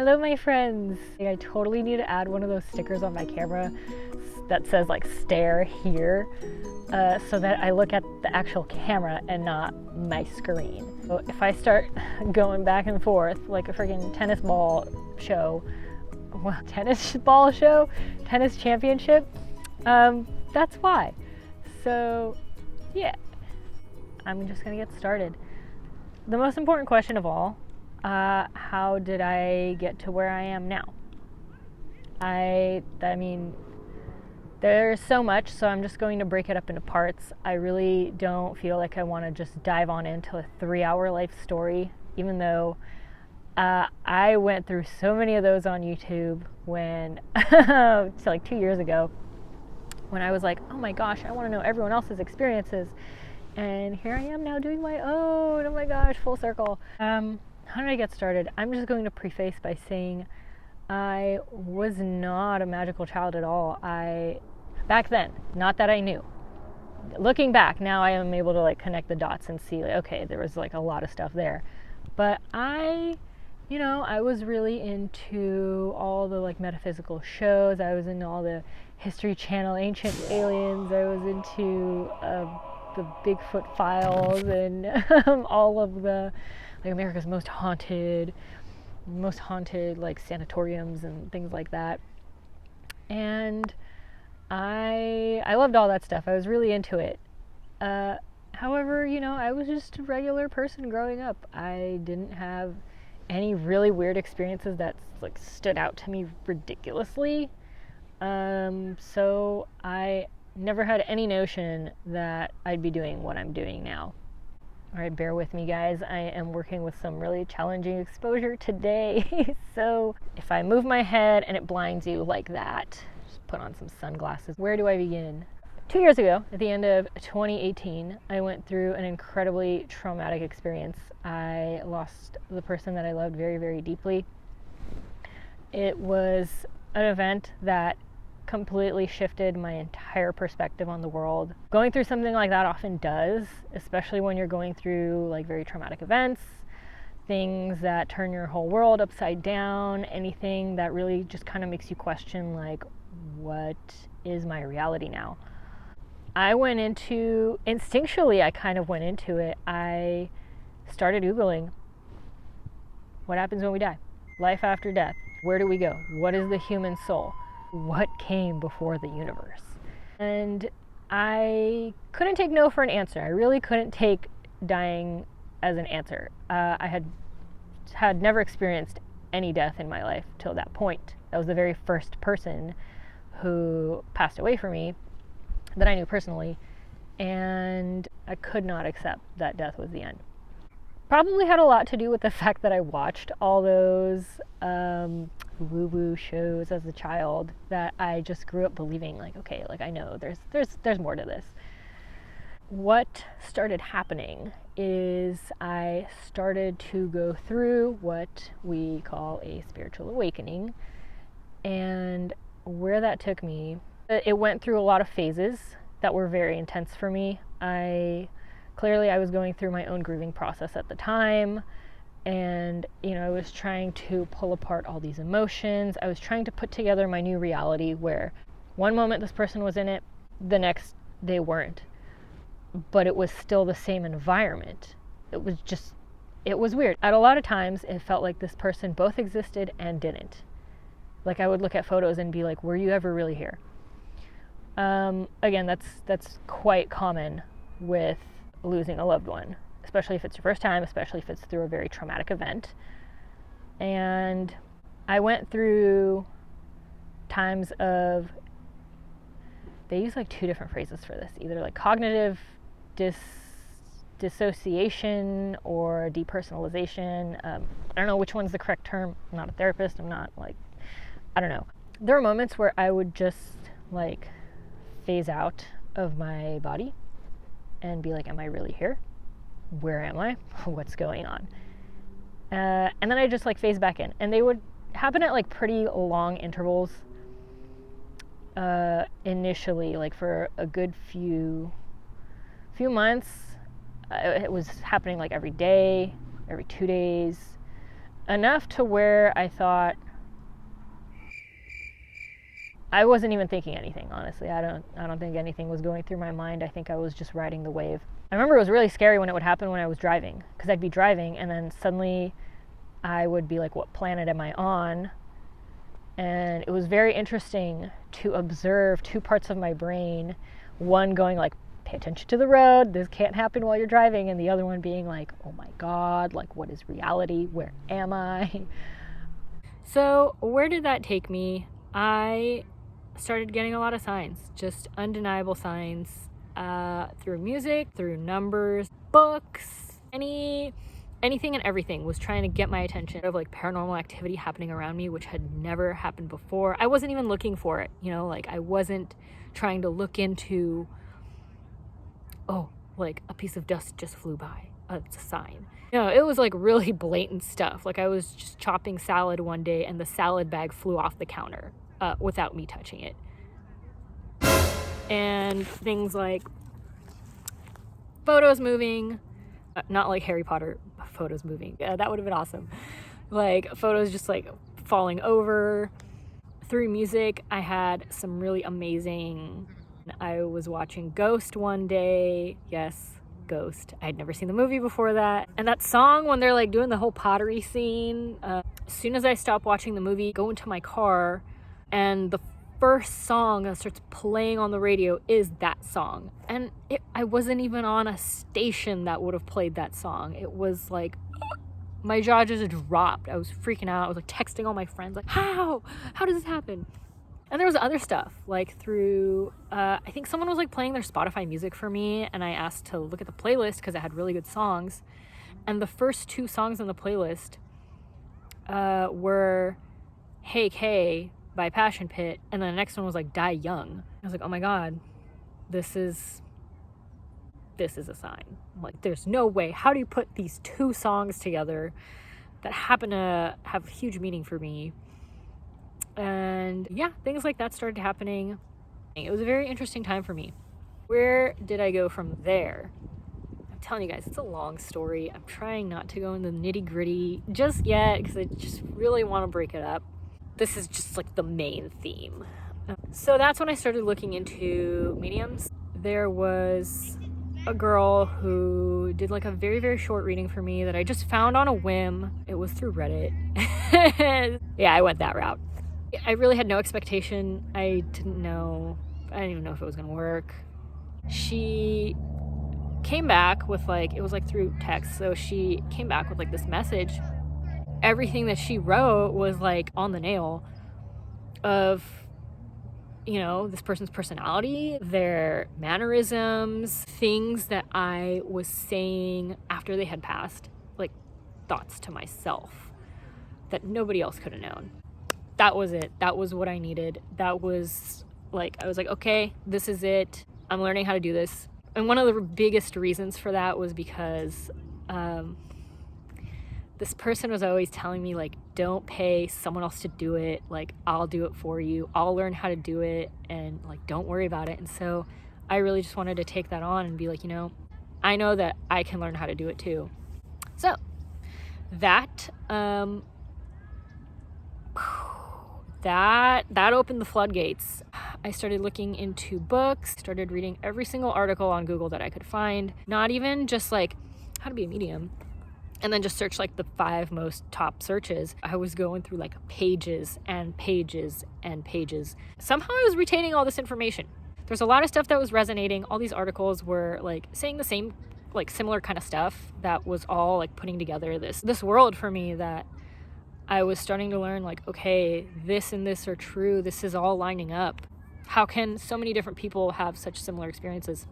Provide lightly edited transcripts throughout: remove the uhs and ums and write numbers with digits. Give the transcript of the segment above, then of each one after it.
Hello, my friends. I totally need to add one of those stickers on my camera that says like stare here, so that I look at the actual camera and not my screen. So if I start going back and forth like a freaking tennis championship, that's why. So yeah, I'm just gonna get started. The most important question of all, how did I get to where I am now? I mean, there's so much, so I'm just going to break it up into parts. I really don't feel like I want to just dive on into a 3-hour life story, even though I went through so many of those on YouTube when, it's like 2 years ago, when I was like, oh my gosh, I want to know everyone else's experiences. And here I am now doing my own. Oh my gosh, full circle. How did I get started? I'm just going to preface by saying I was not a magical child at all. Back then, not that I knew. Looking back, now I am able to like connect the dots and see, like, okay, there was like a lot of stuff there. But I was really into all the like metaphysical shows. I was into all the History Channel, Ancient Aliens. I was into the Bigfoot files and all of the like America's most haunted like sanatoriums and things like that. And I loved all that stuff. I was really into it. However, I was just a regular person growing up. I didn't have any really weird experiences that like stood out to me ridiculously. So I never had any notion that I'd be doing what I'm doing now. All right, bear with me, guys. I am working with some really challenging exposure today. So if I move my head and it blinds you like that, just put on some sunglasses. Where do I begin? 2 years ago, at the end of 2018, I went through an incredibly traumatic experience. I lost the person that I loved very, very deeply. It was an event that completely shifted my entire perspective on the world. Going through something like that often does, especially when you're going through like very traumatic events, things that turn your whole world upside down, anything that really just kind of makes you question like, what is my reality now? Instinctually, I kind of went into it. I started Googling, what happens when we die? Life after death. Where do we go? What is the human soul? What came before the universe? And I couldn't take no for an answer. I really couldn't take dying as an answer. I had never experienced any death in my life till that point. That was the very first person who passed away from me that I knew personally, and I could not accept that death was the end. Probably had a lot to do with the fact that I watched all those woo-woo shows as a child that I just grew up believing, like, okay, like I know there's more to this. What started happening is I started to go through what we call a spiritual awakening, and where that took me, it went through a lot of phases that were very intense for me. I was going through my own grieving process at the time, and I was trying to pull apart all these emotions. I was trying to put together my new reality where one moment this person was in it, the next they weren't, but it was still the same environment. It was weird. At a lot of times it felt like this person both existed and didn't. Like I would look at photos and be like, were you ever really here? Again, that's quite common with losing a loved one, especially if it's your first time, especially if it's through a very traumatic event. And I went through times of, they use like 2 different phrases for this, either like cognitive dissociation or depersonalization. I don't know which one's the correct term. I'm not a therapist. I don't know. There were moments where I would just like phase out of my body and be like, am I really here? Where am I? What's going on? And then I just like phase back in, and they would happen at like pretty long intervals. Initially, like for a good few months, it was happening like every day, every 2 days. enough to where I thought I wasn't even thinking anything, honestly. I don't think anything was going through my mind. I think I was just riding the wave. I remember it was really scary when it would happen when I was driving, because I'd be driving and then suddenly I would be like, what planet am I on? And it was very interesting to observe two parts of my brain, one going like, pay attention to the road, this can't happen while you're driving, and the other one being like, oh my God, like what is reality? Where am I? So where did that take me? I started getting a lot of signs, just undeniable signs, through music, through numbers, books, anything and everything was trying to get my attention, of like paranormal activity happening around me, which had never happened before. I wasn't even looking for it, you know, like I wasn't trying to look into, oh, like a piece of dust just flew by, it's a sign. No, it was like really blatant stuff. Like I was just chopping salad one day and the salad bag flew off the counter without me touching it. And things like photos moving, not like Harry Potter photos moving. That would have been awesome. Like photos just like falling over. Through music, I had some really amazing. I was watching Ghost one day. Yes, Ghost. I'd never seen the movie before that. And that song when they're like doing the whole pottery scene. As soon as I stop watching the movie, go into my car, and the first song that starts playing on the radio is that song. And I wasn't even on a station that would have played that song. It was like, my jaw just dropped. I was freaking out. I was like texting all my friends, like, how does this happen? And there was other stuff, like through, I think someone was like playing their Spotify music for me, and I asked to look at the playlist because it had really good songs. And the first two songs on the playlist were Hey Kay by Passion Pit, and then the next one was like Die Young. I was like, oh my God, this is a sign. Like, there's no way. How do you put these two songs together that happen to have huge meaning for me? And yeah, things like that started happening. It was a very interesting time for me. Where did I go from there? I'm telling you guys, it's a long story. I'm trying not to go into the nitty-gritty just yet because I just really want to break it up. This is just like the main theme. So that's when I started looking into mediums. There was a girl who did like a very, very short reading for me that I just found on a whim. It was through Reddit. Yeah, I went that route. I really had no expectation. I didn't even know if it was gonna work. She came back with like, it was like through text, so she came back with like this message. Everything that she wrote was like on the nail of, you know, this person's personality, their mannerisms, things that I was saying after they had passed, like thoughts to myself that nobody else could have known. That was it. That was what I needed. That was like, I was like, okay, this is it. I'm learning how to do this. And one of the biggest reasons for that was because this person was always telling me, like, don't pay someone else to do it. Like, I'll do it for you. I'll learn how to do it, and like, don't worry about it. And so I really just wanted to take that on and be like, you know, I know that I can learn how to do it too. So that opened the floodgates. I started looking into books, started reading every single article on Google that I could find, not even just like how to be a medium, and then just search like the 5 most top searches. I was going through like pages and pages and pages. Somehow I was retaining all this information. There's a lot of stuff that was resonating. All these articles were like saying the same, like similar kind of stuff that was all like putting together this world for me that I was starting to learn, like, okay, this and this are true. This is all lining up. How can so many different people have such similar experiences?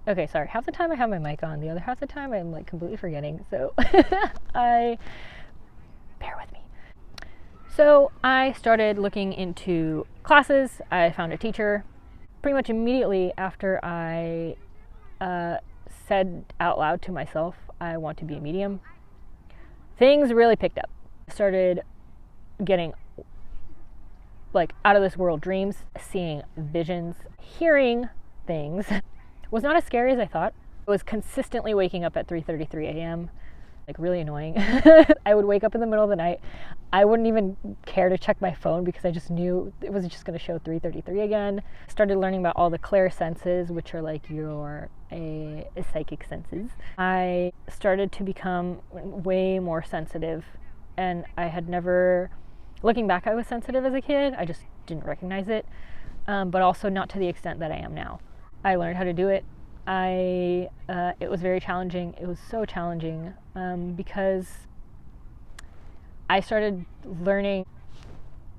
Okay, sorry. Half the time I have my mic on. The other half the time I'm like completely forgetting. So bear with me. So I started looking into classes. I found a teacher. Pretty much immediately after I said out loud to myself, I want to be a medium, things really picked up. Started getting like out of this world dreams, seeing visions, hearing things. Was not as scary as I thought. I was consistently waking up at 3:33 a.m. like really annoying. I would wake up in the middle of the night. I wouldn't even care to check my phone because I just knew it was just going to show 3:33 again. Started learning about all the clairsenses, which are like your psychic senses. I started to become way more sensitive, and I had never, looking back, I was sensitive as a kid. I just didn't recognize it, but also not to the extent that I am now. I learned how to do it. It was very challenging. It was so challenging because I started learning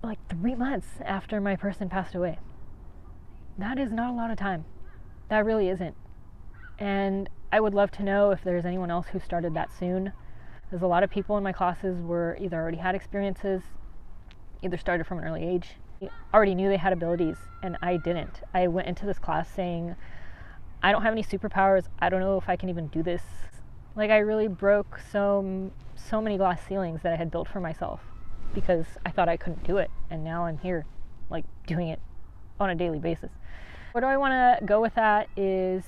like 3 months after my person passed away. That is not a lot of time. That really isn't. And I would love to know if there's anyone else who started that soon. There's a lot of people in my classes were either already had experiences, either started from an early age, already knew they had abilities, and I didn't. I went into this class saying, I don't have any superpowers. I don't know if I can even do this. Like, I really broke so many glass ceilings that I had built for myself because I thought I couldn't do it. And now I'm here, like, doing it on a daily basis. Where do I want to go with that is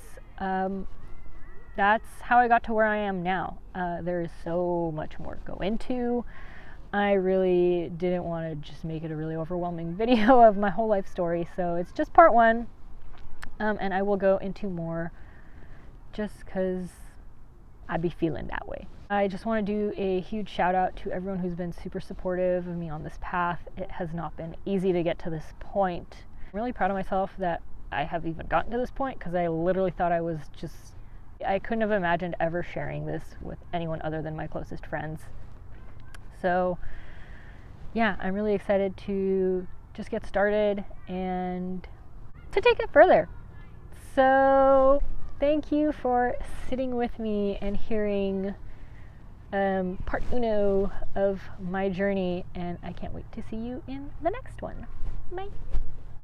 that's how I got to where I am now. There is so much more to go into. I really didn't want to just make it a really overwhelming video of my whole life story. So it's just part one. And I will go into more just because I'd be feeling that way. I just want to do a huge shout out to everyone who's been super supportive of me on this path. It has not been easy to get to this point. I'm really proud of myself that I have even gotten to this point because I literally thought I couldn't have imagined ever sharing this with anyone other than my closest friends. So yeah, I'm really excited to just get started and to take it further. So thank you for sitting with me and hearing part uno of my journey, and I can't wait to see you in the next one. Bye.